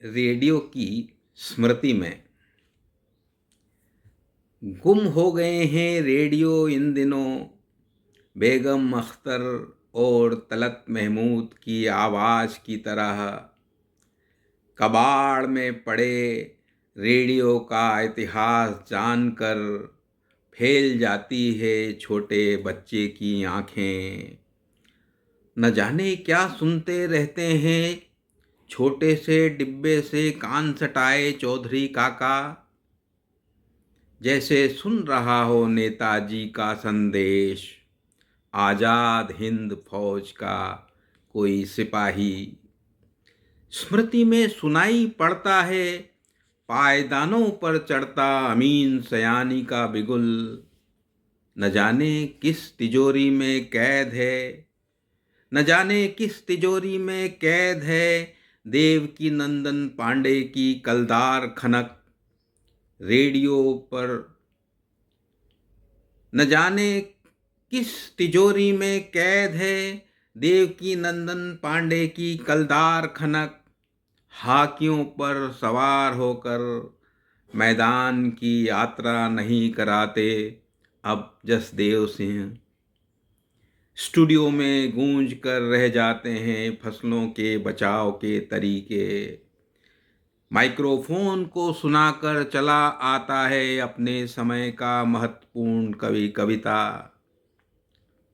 Radio की स्मृति में गुम हो गए हैं रेडियो इन दिनों। बेगम अख्तर और तलत महमूद की आवाज़ की तरह कबाड़ में पड़े रेडियो का इतिहास जानकर फैल जाती है छोटे बच्चे की आंखें। न जाने क्या सुनते रहते हैं छोटे से डिब्बे से कान सटाए चौधरी काका, जैसे सुन रहा हो नेताजी का संदेश, आजाद हिंद फौज का कोई सिपाही। स्मृति में सुनाई पड़ता है पायदानों पर चढ़ता अमीन सयानी का बिगुल। न जाने किस तिजोरी में कैद है, न जाने किस तिजोरी में कैद है देवकी नंदन पांडे की कलदार खनक। रेडियो पर न जाने किस तिजोरी में कैद है देवकी नंदन पांडे की कलदार खनक। हाकियों पर सवार होकर मैदान की यात्रा नहीं कराते अब जसदेव सिंह। स्टूडियो में गूंज कर रह जाते हैं फसलों के बचाव के तरीके। माइक्रोफोन को सुनाकर चला आता है अपने समय का महत्वपूर्ण कवि कविता।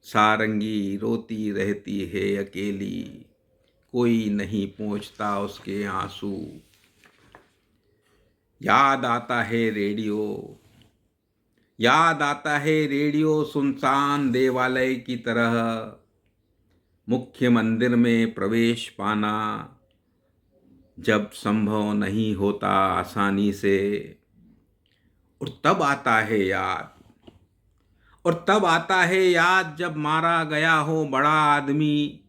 सारंगी रोती रहती है अकेली, कोई नहीं पहुंचता उसके आंसू। याद आता है रेडियो, याद आता है रेडियो सुनसान देवालय की तरह। मुख्य मंदिर में प्रवेश पाना जब संभव नहीं होता आसानी से। और तब आता है याद, और तब आता है याद जब मारा गया हो बड़ा आदमी।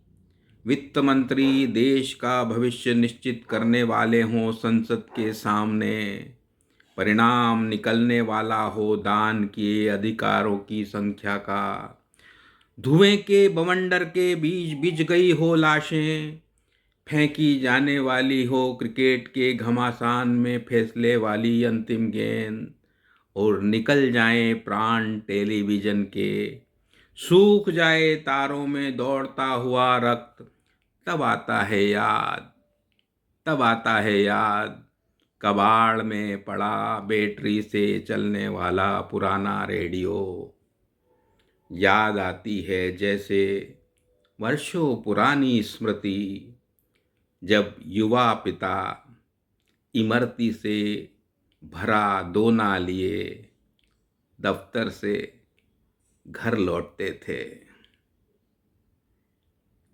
वित्त मंत्री देश का भविष्य निश्चित करने वाले हों संसद के सामने। परिणाम निकलने वाला हो दान किए अधिकारों की संख्या का। धुएं के बवंडर के बीच बिछ गई हो लाशें। फेंकी जाने वाली हो क्रिकेट के घमासान में फैसले वाली अंतिम गेंद। और निकल जाएं प्राण टेलीविजन के, सूख जाए तारों में दौड़ता हुआ रक्त। तब आता है याद, तब आता है याद, कबाड़ में पड़ा बैटरी से चलने वाला पुराना रेडियो। याद आती है जैसे वर्षों पुरानी स्मृति, जब युवा पिता इमरती से भरा दोना लिए दफ्तर से घर लौटते थे।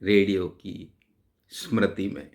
रेडियो की स्मृति में।